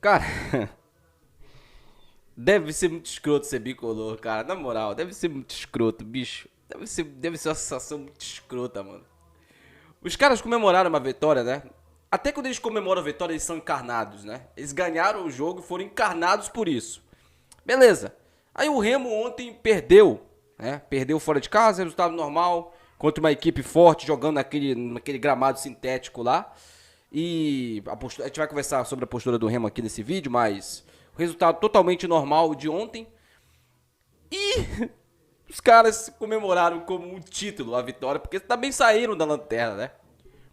Cara, deve ser muito escroto ser bicolor, cara. Na moral, deve ser muito escroto, bicho. Deve ser uma sensação muito escrota, mano. Os caras comemoraram uma vitória, né? Até quando eles comemoram a vitória, eles são encarnados, né? Eles ganharam o jogo e foram encarnados por isso. Beleza. Aí o Remo ontem perdeu, né? Perdeu fora de casa, resultado normal, contra uma equipe forte, jogando naquele gramado sintético lá. E a gente vai conversar sobre a postura do Remo aqui nesse vídeo, mas o resultado totalmente normal de ontem. E os caras comemoraram como um título a vitória, porque também saíram da lanterna, né?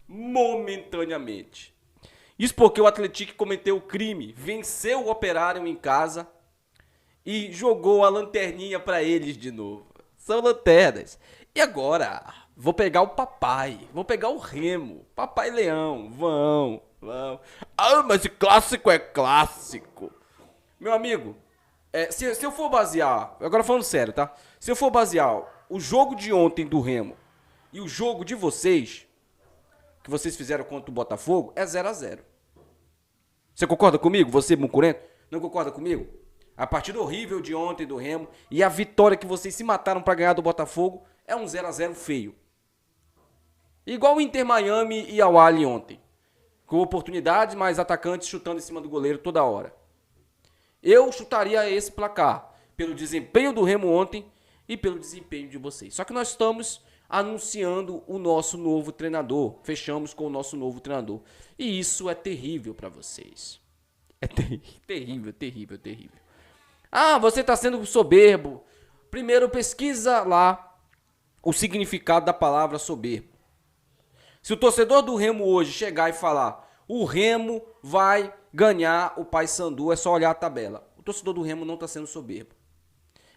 Momentaneamente. Isso porque o Atlético cometeu o crime, venceu o Operário em casa e jogou a lanterninha pra eles de novo. São lanternas. E agora, vou pegar o papai, vou pegar o Remo, Papai Leão, vão. Ah, mas esse clássico é clássico. Meu amigo, se eu for basear, agora falando sério, tá? Se eu for basear o jogo de ontem do Remo e o jogo de vocês, que vocês fizeram contra o Botafogo, é 0 a 0. Você concorda comigo? Você, Mucurento, não concorda comigo? A partida horrível de ontem do Remo e a vitória que vocês se mataram pra ganhar do Botafogo é um 0 a 0 feio. Igual o Inter Miami e Al Ahly ontem. Com oportunidades, mas atacantes chutando em cima do goleiro toda hora. Eu chutaria esse placar pelo desempenho do Remo ontem e pelo desempenho de vocês. Só que nós estamos anunciando o nosso novo treinador. Fechamos com o nosso novo treinador. E isso é terrível para vocês. É terrível, terrível, terrível. Ah, você está sendo soberbo. Primeiro pesquisa lá o significado da palavra soberbo. Se o torcedor do Remo hoje chegar e falar o Remo vai ganhar o Paysandu, é só olhar a tabela. O torcedor do Remo não está sendo soberbo.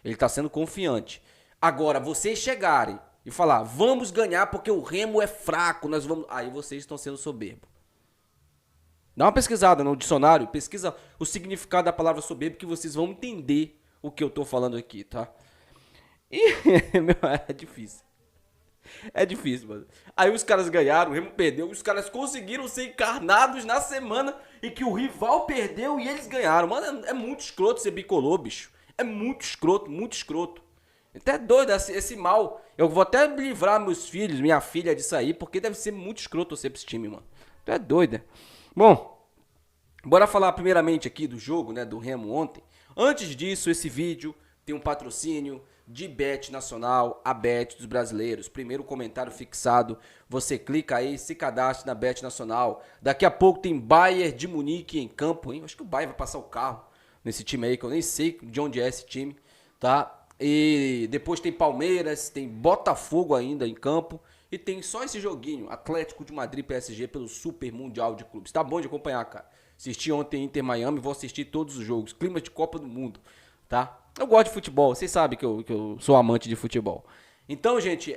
Ele está sendo confiante. Agora, vocês chegarem e falar, vamos ganhar porque o Remo é fraco, nós vamos... Aí vocês estão sendo soberbo. Dá uma pesquisada no dicionário, pesquisa o significado da palavra soberbo que vocês vão entender o que eu tô falando aqui, tá? E, meu, é difícil. É difícil, mano. Aí os caras ganharam, o Remo perdeu, os caras conseguiram ser encarnados na semana em que o rival perdeu e eles ganharam. Mano, é muito escroto ser bicolor, bicho. É muito escroto, muito escroto. Até doido esse mal. Eu vou até livrar meus filhos, minha filha disso aí, porque deve ser muito escroto ser pra esse time, mano. Tu é doido, né? Bom, bora falar primeiramente aqui do jogo, né, do Remo ontem. Antes disso, esse vídeo tem um patrocínio de Bet Nacional, a Bet dos brasileiros. Primeiro comentário fixado, você clica aí, se cadastre na Bet Nacional. Daqui a pouco tem Bayern de Munique em campo, hein? Acho que o Bayern vai passar o carro nesse time aí, que eu nem sei de onde é esse time, tá? E depois tem Palmeiras, tem Botafogo ainda em campo. E tem só esse joguinho, Atlético de Madrid PSG pelo Super Mundial de Clubes. Tá bom de acompanhar, cara. Assisti ontem Inter Miami, vou assistir todos os jogos. Clima de Copa do Mundo, tá? Eu gosto de futebol, vocês sabem que eu sou amante de futebol. Então, gente,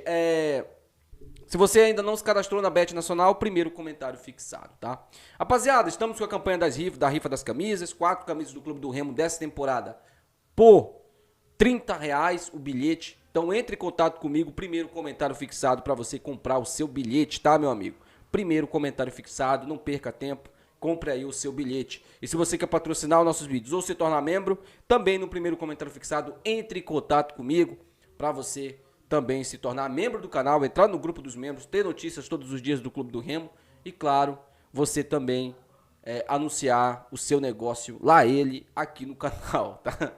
se você ainda não se cadastrou na Bet Nacional, primeiro comentário fixado, tá? Rapaziada, estamos com a campanha da rifa das camisas. 4 camisas do Clube do Remo dessa temporada por R$ 30 o bilhete. Então entre em contato comigo, primeiro comentário fixado para você comprar o seu bilhete, tá, meu amigo? Primeiro comentário fixado, não perca tempo, compre aí o seu bilhete. E se você quer patrocinar os nossos vídeos ou se tornar membro, também no primeiro comentário fixado, entre em contato comigo para você também se tornar membro do canal, entrar no grupo dos membros, ter notícias todos os dias do Clube do Remo e, claro, você também anunciar o seu negócio lá ele aqui no canal, tá?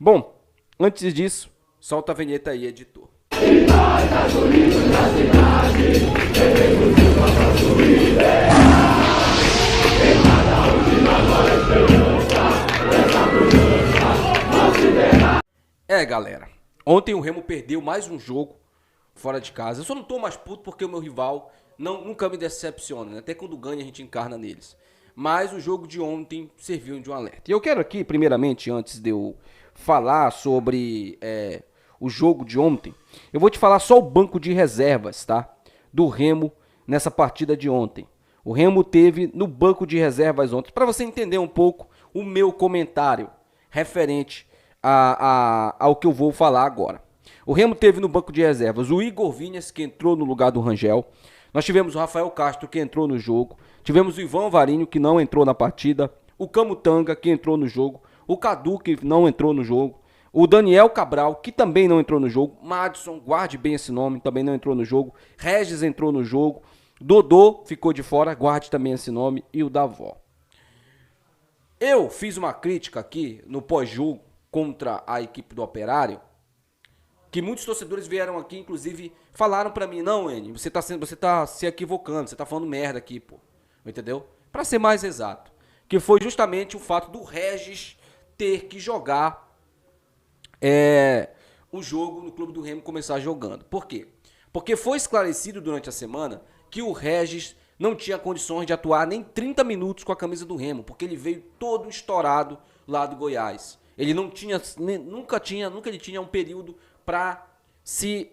Bom, antes disso, solta a vinheta aí, editor. Galera, ontem o Remo perdeu mais um jogo fora de casa. Eu só não tô mais puto porque o meu rival nunca me decepciona, né? Até quando ganha a gente encarna neles. Mas o jogo de ontem serviu de um alerta. E eu quero aqui, primeiramente, antes de eu falar sobre o jogo de ontem, eu vou te falar só o banco de reservas, tá? Do Remo nessa partida de ontem. O Remo teve no banco de reservas ontem, para você entender um pouco o meu comentário referente ao que eu vou falar agora. O Remo teve no banco de reservas o Igor Vinhas, que entrou no lugar do Rangel. Nós tivemos o Rafael Castro, que entrou no jogo. Tivemos o Ivan Varinho, que não entrou na partida. o Camutanga, que entrou no jogo, o Cadu, que não entrou no jogo, o Daniel Cabral, que também não entrou no jogo, Madison, guarde bem esse nome, também não entrou no jogo, Regis entrou no jogo, Dodô ficou de fora, guarde também esse nome, e o Davó. Eu fiz uma crítica aqui no pós-jogo contra a equipe do Operário, que muitos torcedores vieram aqui, inclusive, falaram pra mim, não, Enio, você tá se equivocando, você tá falando merda aqui, pô. Entendeu? Pra ser mais exato. Que foi justamente o fato do Regis ter que jogar o jogo no Clube do Remo, começar jogando. Por quê? Porque foi esclarecido durante a semana que o Regis não tinha condições de atuar nem 30 minutos com a camisa do Remo, porque ele veio todo estourado lá do Goiás. Ele não tinha, nunca ele tinha um período para se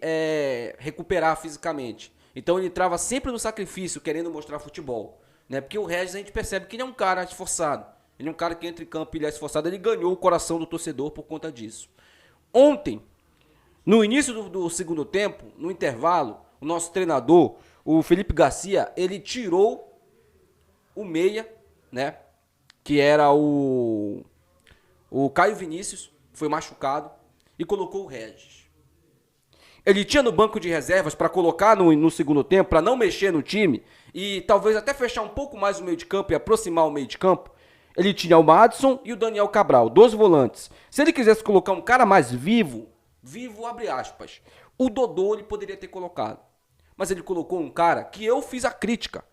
recuperar fisicamente. Então ele entrava sempre no sacrifício, querendo mostrar futebol. Né? Porque o Regis, a gente percebe que ele é um cara esforçado. Ele é um cara que entra em campo e ele é esforçado. Ele ganhou o coração do torcedor por conta disso. Ontem, no início do segundo tempo, no intervalo, o nosso treinador, o Felipe Garcia, ele tirou o meia, né? Que era o Caio Vinícius, foi machucado, e colocou o Regis. Ele tinha no banco de reservas para colocar no segundo tempo, para não mexer no time, e talvez até fechar um pouco mais o meio de campo e aproximar o meio de campo. Ele tinha o Madison e o Daniel Cabral, 2 volantes. Se ele quisesse colocar um cara mais vivo, abre aspas, o Dodô ele poderia ter colocado. Mas ele colocou um cara que eu fiz a crítica.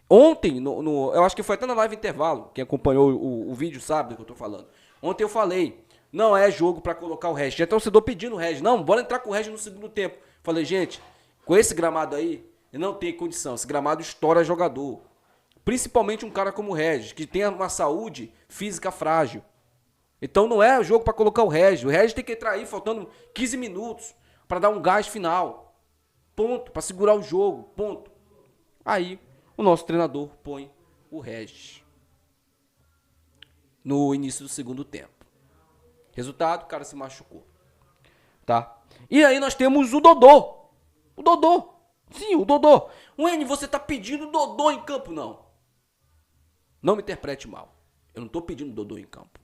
Ontem, eu acho que foi até na live intervalo, quem acompanhou o vídeo sabe do que eu tô falando. Ontem eu falei, não é jogo pra colocar o Regis. Tinha torcedor pedindo o Regis. Não, bora entrar com o Regis no segundo tempo. Falei, gente, com esse gramado aí, não tem condição. Esse gramado estoura jogador. Principalmente um cara como o Regis, que tem uma saúde física frágil. Então não é jogo pra colocar o Regis. O Regis tem que entrar aí faltando 15 minutos pra dar um gás final. Ponto. Pra segurar o jogo. Ponto. Aí o nosso treinador põe o Regis no início do segundo tempo. Resultado, o cara se machucou. Tá? E aí nós temos o Dodô. O Dodô. Sim, o Dodô. Wayne, você tá pedindo o Dodô em campo? Não. Não me interprete mal. Eu não tô pedindo o Dodô em campo.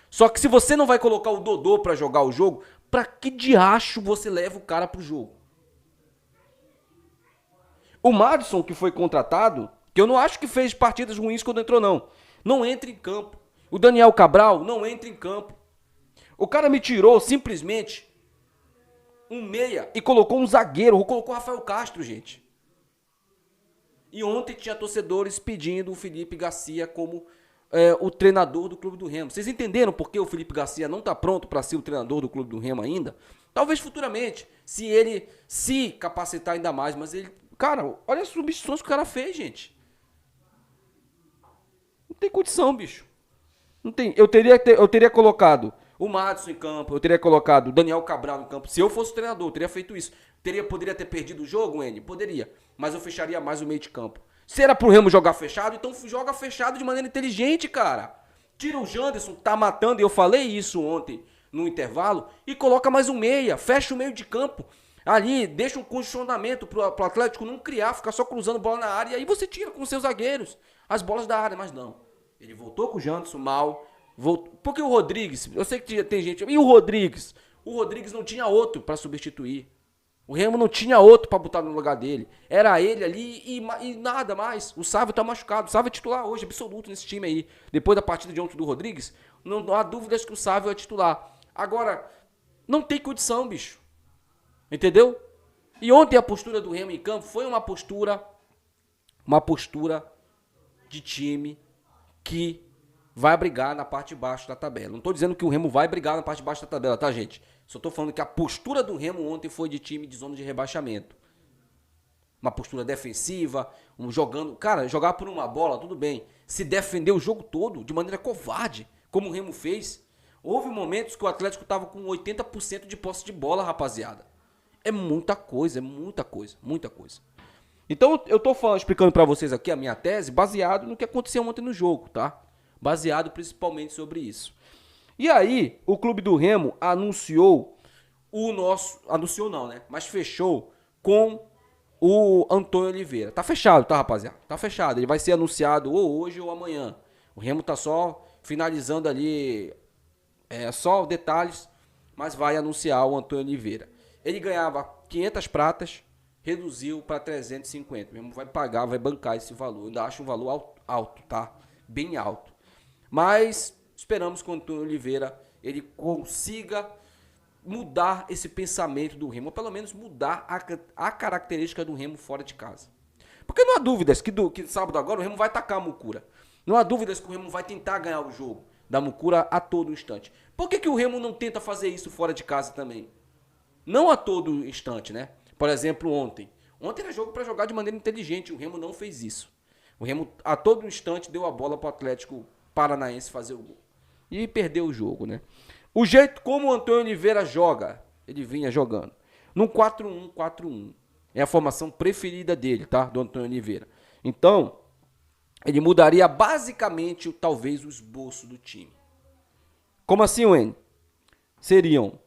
Só que se você não vai colocar o Dodô pra jogar o jogo, pra que diacho você leva o cara pro jogo? O Madison, que foi contratado, que eu não acho que fez partidas ruins quando entrou, não entra em campo. O Daniel Cabral não entra em campo. O cara me tirou simplesmente um meia e colocou um zagueiro, colocou o Rafael Castro, gente. E ontem tinha torcedores pedindo o Felipe Garcia como o treinador do Clube do Remo. Vocês entenderam por que o Felipe Garcia não está pronto para ser o treinador do Clube do Remo ainda? Talvez futuramente, se ele se capacitar ainda mais, mas ele... Cara, olha as substituições que o cara fez, gente. Não tem condição, bicho. Não tem. Eu teria colocado o Madison em campo, eu teria colocado o Daniel Cabral em campo. Se eu fosse o treinador, eu teria feito isso. Poderia ter perdido o jogo, N? Poderia. Mas eu fecharia mais o meio de campo. Se era pro Remo jogar fechado, então joga fechado de maneira inteligente, cara. Tira o Janderson, tá matando, e eu falei isso ontem no intervalo, e coloca mais um meia, fecha o meio de campo. Ali, deixa um condicionamento pro Atlético não criar, ficar só cruzando bola na área, e aí você tira com seus zagueiros as bolas da área, mas não. Ele voltou com o Janderson mal, porque o Rodrigues, eu sei que tem gente, e o Rodrigues? O Rodrigues não tinha outro para substituir. O Remo não tinha outro para botar no lugar dele. Era ele ali e nada mais. O Sávio tá machucado. O Sávio é titular hoje, absoluto, nesse time aí. Depois da partida de ontem do Rodrigues, não há dúvidas que o Sávio é titular. Agora, não tem condição, bicho. Entendeu? E ontem a postura do Remo em campo foi uma postura de time que vai brigar na parte de baixo da tabela. Não tô dizendo que o Remo vai brigar na parte de baixo da tabela, tá, gente? Só tô falando que a postura do Remo ontem foi de time de zona de rebaixamento. Uma postura defensiva, jogando... Cara, jogar por uma bola, tudo bem. Se defender o jogo todo de maneira covarde, como o Remo fez. Houve momentos que o Atlético tava com 80% de posse de bola, rapaziada. É muita coisa, muita coisa. Então eu tô explicando pra vocês aqui a minha tese baseado no que aconteceu ontem no jogo, tá? Baseado principalmente sobre isso. E aí, o Clube do Remo anunciou anunciou não, né? Mas fechou com o Antônio Oliveira. Tá fechado, tá, rapaziada? Tá fechado. Ele vai ser anunciado ou hoje ou amanhã. O Remo tá só finalizando ali, só detalhes, mas vai anunciar o Antônio Oliveira. Ele ganhava 500 pratas, reduziu para 350. O Remo vai pagar, vai bancar esse valor. Eu ainda acho um valor alto, tá? Bem alto. Mas esperamos que o Antônio Oliveira ele consiga mudar esse pensamento do Remo, ou pelo menos mudar a característica do Remo fora de casa. Porque não há dúvidas que sábado agora o Remo vai atacar a Mucura. Não há dúvidas que o Remo vai tentar ganhar o jogo da Mucura a todo instante. Por que o Remo não tenta fazer isso fora de casa também? Não a todo instante, né? Por exemplo, ontem. Ontem era jogo para jogar de maneira inteligente. O Remo não fez isso. O Remo a todo instante deu a bola para o Atlético Paranaense fazer o gol. E perdeu o jogo, né? O jeito como o Antônio Oliveira joga, ele vinha jogando. No 4-1-4-1. É a formação preferida dele, tá? Do Antônio Oliveira. Então, ele mudaria basicamente, talvez, o esboço do time. Como assim, Wayne? Seriam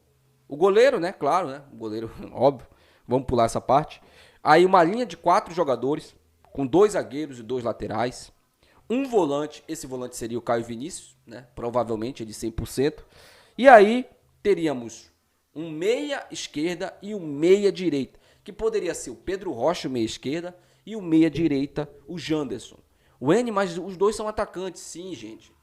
o goleiro, né? Claro, né? O goleiro, óbvio. Vamos pular essa parte. Aí uma linha de 4 jogadores, com 2 zagueiros e 2 laterais. Um volante, esse volante seria o Caio Vinícius, né? Provavelmente ele 100%. E aí teríamos um meia esquerda e um meia direita, que poderia ser o Pedro Rocha, o meia esquerda, e o meia direita, o Janderson. O N, mas os dois são atacantes, sim, gente.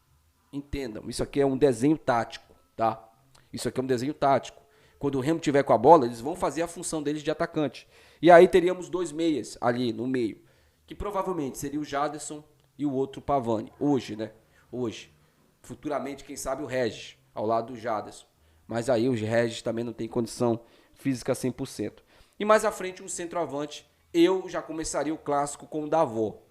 Entendam, isso aqui é um desenho tático, tá? Isso aqui é um desenho tático. Quando o Remo tiver com a bola, eles vão fazer a função deles de atacante. E aí teríamos 2 meias ali no meio, que provavelmente seria o Janderson e o outro Pavani. Hoje, né? Hoje. Futuramente, quem sabe o Regis, ao lado do Janderson. Mas aí o Regis também não tem condição física 100%. E mais à frente, um centroavante. Eu já começaria o clássico com o Davó.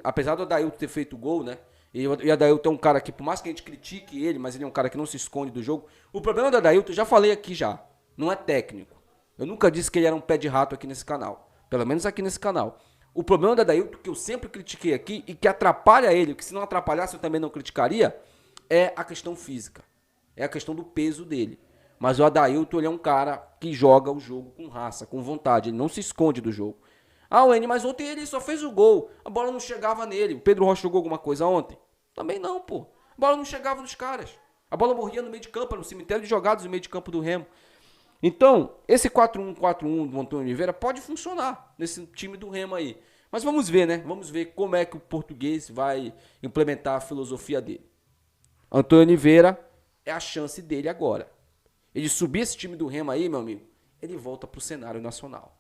Apesar do Adailton ter feito gol, né? E o Adailton é um cara que, por mais que a gente critique ele, mas ele é um cara que não se esconde do jogo. O problema do Adailton, eu já falei aqui já, não é técnico. Eu nunca disse que ele era um pé de rato aqui nesse canal. Pelo menos aqui nesse canal. O problema do Adailton, que eu sempre critiquei aqui e que atrapalha ele, que se não atrapalhasse eu também não criticaria, é a questão física. É a questão do peso dele. Mas o Adailton, ele é um cara que joga o jogo com raça, com vontade. Ele não se esconde do jogo. Ah, Wayne, mas ontem ele só fez o gol. A bola não chegava nele. O Pedro Rocha jogou alguma coisa ontem? Também não, pô. A bola não chegava nos caras. A bola morria no meio de campo, no cemitério de jogados no meio de campo do Remo. Então, esse 4-1-4-1 do Antônio Oliveira pode funcionar nesse time do Remo aí. Mas vamos ver, né? Vamos ver como é que o português vai implementar a filosofia dele. Antônio Oliveira é a chance dele agora. Ele subir esse time do Remo aí, meu amigo, ele volta pro cenário nacional.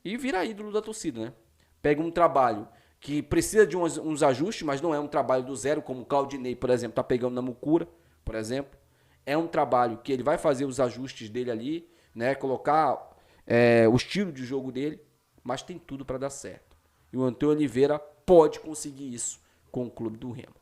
E vira ídolo da torcida, né? Pega um trabalho que precisa de uns ajustes, mas não é um trabalho do zero, como o Claudinei, por exemplo, tá pegando na Mucura, por exemplo. É um trabalho que ele vai fazer os ajustes dele ali, né? Colocar o estilo de jogo dele, mas tem tudo para dar certo. E o Antônio Oliveira pode conseguir isso com o clube do Remo.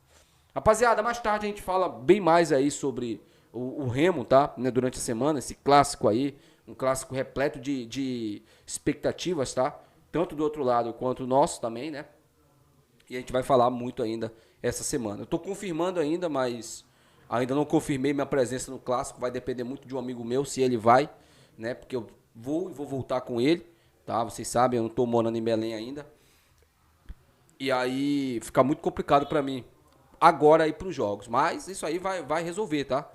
Rapaziada, mais tarde a gente fala bem mais aí sobre o Remo, tá? Né? Durante a semana, esse clássico aí, um clássico repleto de expectativas, tá? Tanto do outro lado quanto o nosso também, né? E a gente vai falar muito ainda essa semana. Eu tô confirmando ainda, mas ainda não confirmei minha presença no clássico. Vai depender muito de um amigo meu, se ele vai, né? Porque eu vou voltar com ele, tá? Vocês sabem, eu não tô morando em Belém ainda. E aí fica muito complicado pra mim agora ir pros jogos. Mas isso aí vai resolver, tá?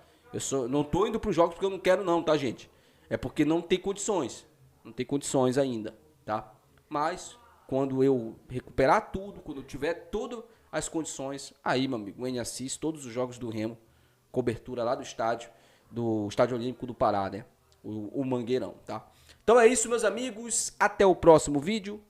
Não tô indo pros jogos porque eu não quero não, tá, gente? É porque não tem condições. Não tem condições ainda, tá? Mas quando eu recuperar tudo, quando eu tiver todas as condições, aí, meu amigo, o N assiste todos os jogos do Remo, cobertura lá do Estádio Olímpico do Pará, né? O Mangueirão, tá? Então é isso, meus amigos. Até o próximo vídeo.